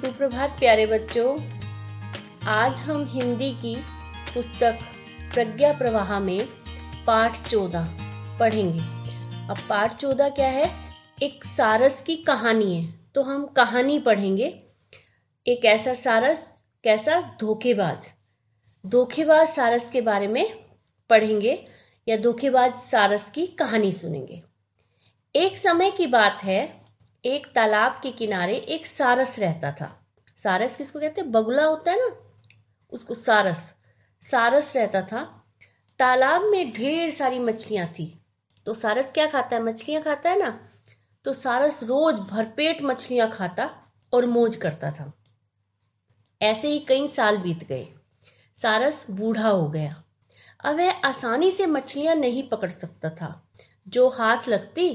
सुप्रभात प्यारे बच्चों। आज हम हिंदी की पुस्तक प्रज्ञा प्रवाह में पाठ 14 पढ़ेंगे। अब पाठ 14 क्या है? एक सारस की कहानी है, तो हम कहानी पढ़ेंगे। एक ऐसा सारस, कैसा? धोखेबाज सारस के बारे में पढ़ेंगे या धोखेबाज सारस की कहानी सुनेंगे। एक समय की बात है, एक तालाब के किनारे एक सारस रहता था। सारस किसको कहते हैं? बगुला होता है ना, उसको सारस रहता था। तालाब में ढेर सारी मछलियां थी। तो सारस क्या खाता है? मछलियां खाता है ना। तो सारस रोज भरपेट मछलियां खाता और मौज करता था। ऐसे ही कई साल बीत गए। सारस बूढ़ा हो गया। अब वह आसानी से मछलियां नहीं पकड़ सकता था। जो हाथ लगती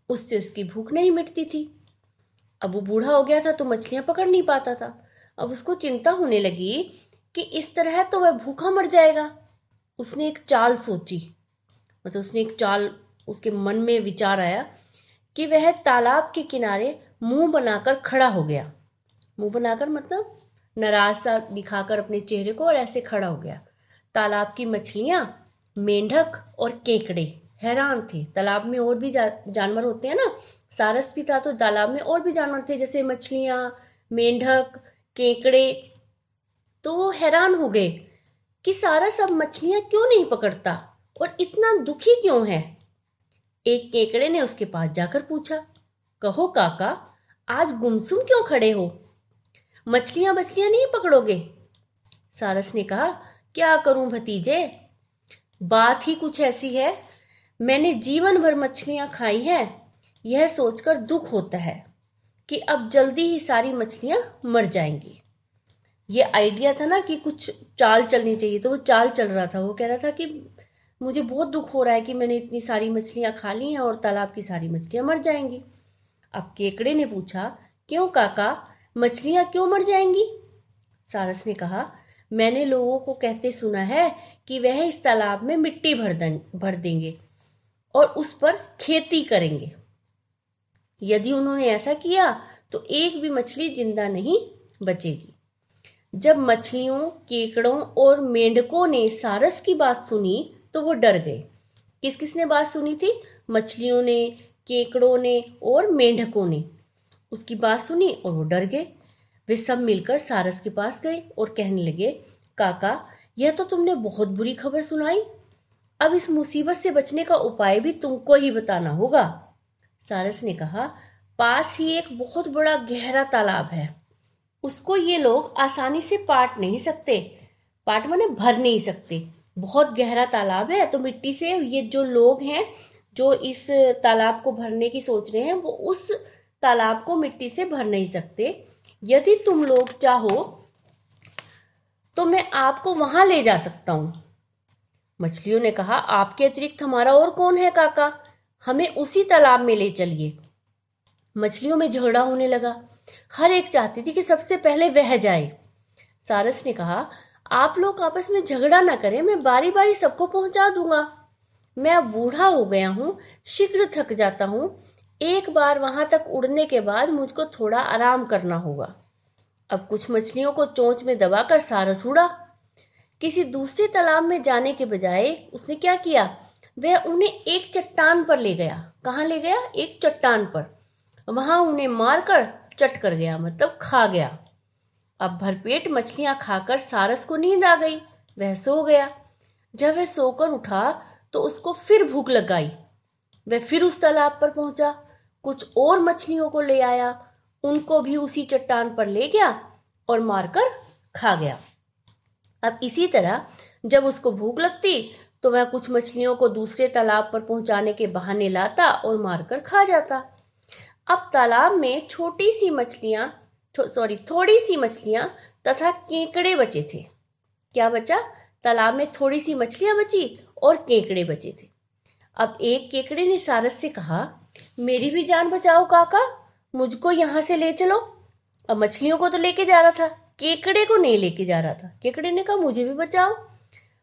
उससे उसकी भूख नहीं मिटती थी। अब वो बूढ़ा हो गया था तो मछलियां पकड़ नहीं पाता था। अब उसको चिंता होने लगी कि इस तरह तो वह भूखा मर जाएगा। उसने एक चाल सोची, उसके मन में विचार आया कि वह तालाब के किनारे मुंह बनाकर खड़ा हो गया। मुंह बनाकर मतलब नाराज सा दिखाकर अपने चेहरे को, और ऐसे खड़ा हो गया। तालाब की मछलियां, मेंढक और केकड़े हैरान थे। तालाब में और भी जानवर होते हैं ना, सारस भी था तो तालाब में और भी जानवर थे, जैसे मछलियां, मेंढक, केकड़े। तो वो हैरान हो गए कि सारस अब मछलियां क्यों नहीं पकड़ता और इतना दुखी क्यों है। एक केकड़े ने उसके पास जाकर पूछा, कहो काका, आज गुमसुम क्यों खड़े हो? मछलियां नहीं पकड़ोगे? सारस ने कहा, क्या करूं भतीजे, बात ही कुछ ऐसी है। मैंने जीवन भर मछलियां खाई हैं। यह सोचकर दुख होता है कि अब जल्दी ही सारी मछलियां मर जाएंगी। ये आइडिया था ना कि कुछ चाल चलनी चाहिए, तो वो चाल चल रहा था। वो कह रहा था कि मुझे बहुत दुख हो रहा है कि मैंने इतनी सारी मछलियां खा ली हैं और तालाब की सारी मछलियां मर जाएंगी। अब केकड़े ने पूछा, क्यों काका, मछलियां क्यों मर जाएंगी? सारस ने कहा, मैंने लोगों को कहते सुना है कि वह इस तालाब में मिट्टी भर देंगे और उस पर खेती करेंगे। यदि उन्होंने ऐसा किया तो एक भी मछली जिंदा नहीं बचेगी। जब मछलियों, केकड़ों और मेंढकों ने सारस की बात सुनी तो वो डर गए। किस किस ने बात सुनी थी? मछलियों ने, केकड़ों ने और मेंढकों ने उसकी बात सुनी और वो डर गए। वे सब मिलकर सारस के पास गए और कहने लगे, काका, यह तो तुमने बहुत बुरी खबर सुनाई। अब इस मुसीबत से बचने का उपाय भी तुमको ही बताना होगा। सारस ने कहा, पास ही एक बहुत बड़ा गहरा तालाब है। उसको ये लोग आसानी से पाट नहीं सकते। पाट माने भर नहीं सकते। बहुत गहरा तालाब है, तो मिट्टी से ये जो लोग हैं जो इस तालाब को भरने की सोच रहे हैं, वो उस तालाब को मिट्टी से भर नहीं सकते। यदि तुम लोग चाहो तो मैं आपको वहां ले जा सकता हूं। मछलियों ने कहा, आपके अतिरिक्त हमारा और कौन है काका, हमें उसी तालाब में ले चलिए। मछलियों में झगड़ा होने लगा। हर एक चाहती थी कि सबसे पहले वह जाए। सारस ने कहा, आप लोग आपस में झगड़ा ना करें, मैं बारी बारी सबको पहुंचा दूंगा। मैं अब बूढ़ा हो गया हूं, शीघ्र थक जाता हूं। एक बार वहां तक उड़ने के बाद मुझको थोड़ा आराम करना होगा। अब कुछ मछलियों को चोंच में दबाकर सारस उड़ा। किसी दूसरे तालाब में जाने के बजाय उसने क्या किया? वह उन्हें एक चट्टान पर ले गया। कहाँ ले गया? एक चट्टान पर। वहां उन्हें मारकर चट कर गया, मतलब खा गया। अब भरपेट मछलियां खाकर सारस को नींद आ गई। वह सो गया। जब वह सोकर उठा तो उसको फिर भूख लग गई। वह फिर उस तालाब पर पहुंचा, कुछ और मछलियों को ले आया, उनको भी उसी चट्टान पर ले गया और मारकर खा गया। अब इसी तरह जब उसको भूख लगती तो वह कुछ मछलियों को दूसरे तालाब पर पहुंचाने के बहाने लाता और मारकर खा जाता। अब तालाब में थोड़ी सी मछलियां तथा केकड़े बचे थे। क्या बचा? तालाब में थोड़ी सी मछलियां बची और केकड़े बचे थे। अब एक केकड़े ने सारस से कहा, मेरी भी जान बचाओ काका, मुझको यहां से ले चलो। अब मछलियों को तो लेके जा रहा था, केकड़े को नहीं लेके जा रहा था। केकड़े ने कहा, मुझे भी बचाओ।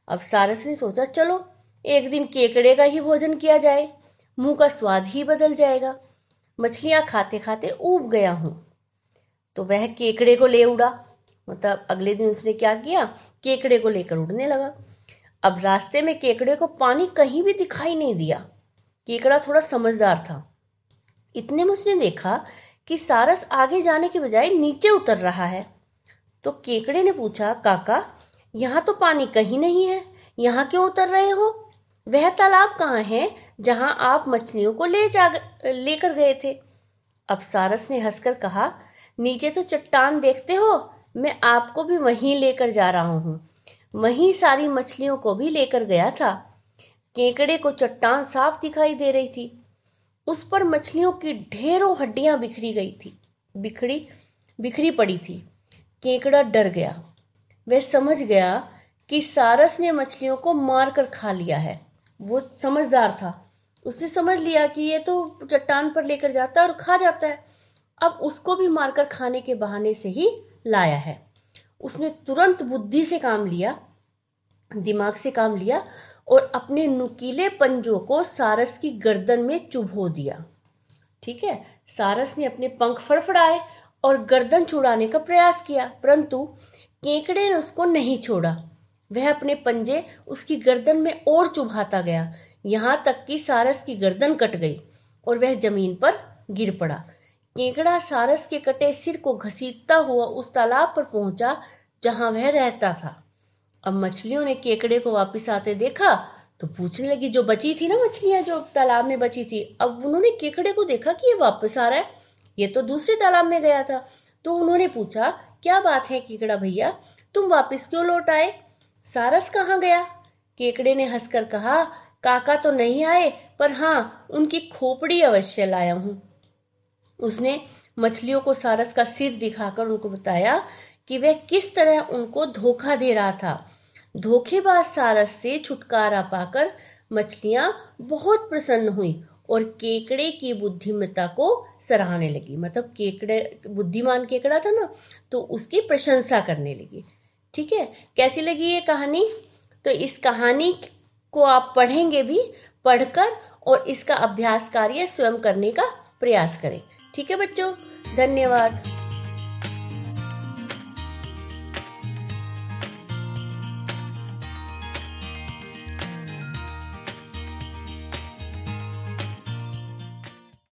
अब सारस ने सोचा, चलो एक दिन केकड़े का ही भोजन किया जाए, मुंह का स्वाद ही बदल जाएगा। मछलियां खाते खाते ऊब गया हूं। तो वह केकड़े को ले उड़ा। मतलब अगले दिन उसने क्या किया, केकड़े को लेकर उड़ने लगा। अब रास्ते में केकड़े को पानी कहीं भी दिखाई नहीं दिया। केकड़ा थोड़ा समझदार था। इतने में उसने देखा कि सारस आगे जाने के बजाय नीचे उतर रहा है। तो केकड़े ने पूछा, काका यहाँ तो पानी कहीं नहीं है, यहाँ क्यों उतर रहे हो? वह तालाब कहाँ है जहां आप मछलियों को लेकर गए थे? अब सारस ने हंसकर कहा, नीचे तो चट्टान देखते हो, मैं आपको भी वहीं लेकर जा रहा हूँ। वहीं सारी मछलियों को भी लेकर गया था। केकड़े को चट्टान साफ दिखाई दे रही थी। उस पर मछलियों की ढेरों हड्डियां बिखरी पड़ी थी। केकड़ा डर गया। वह समझ गया कि सारस ने मछलियों को मारकर खा लिया है। वो समझदार था, उसने समझ लिया कि ये तो चट्टान पर लेकर जाता है और खा जाता है। अब उसको भी मारकर खाने के बहाने से ही लाया है। उसने तुरंत बुद्धि से काम लिया, दिमाग से काम लिया और अपने नुकीले पंजों को सारस की गर्दन में चुभो दिया। ठीक है, सारस ने अपने पंख फड़फड़ाए और गर्दन छुड़ाने का प्रयास किया, परंतु केकड़े ने उसको नहीं छोड़ा। वह अपने पंजे उसकी गर्दन में और चुभाता गया, यहाँ तक कि सारस की गर्दन कट गई और वह जमीन पर गिर पड़ा। केकड़ा सारस के कटे सिर को घसीटता हुआ उस तालाब पर पहुंचा जहां वह रहता था। अब मछलियों ने केकड़े को वापस आते देखा तो पूछने लगी, जो बची थी ना मछलियां जो तालाब में बची थी, अब उन्होंने केकड़े को देखा कि ये वापस आ रहा है, ये तो दूसरे तालाब में गया था। तो उन्होंने पूछा, क्या बात है केकड़ा भैया, तुम वापस क्यों लौट आए? सारस कहाँ गया? केकड़े ने हंसकर कहा, काका तो नहीं आए, पर हाँ उनकी खोपड़ी अवश्य लाया हूं। उसने मछलियों को सारस का सिर दिखाकर उनको बताया कि वह किस तरह उनको धोखा दे रहा था। धोखेबाज सारस से छुटकारा पाकर मछलियां बहुत प्रसन्न हुई और केकड़े की बुद्धिमत्ता को सराहने लगी। मतलब केकड़े बुद्धिमान केकड़ा था ना, तो उसकी प्रशंसा करने लगी। ठीक है, कैसी लगी ये कहानी? तो इस कहानी को आप पढ़ेंगे भी, पढ़कर और इसका अभ्यास कार्य स्वयं करने का प्रयास करें। ठीक है बच्चों, धन्यवाद।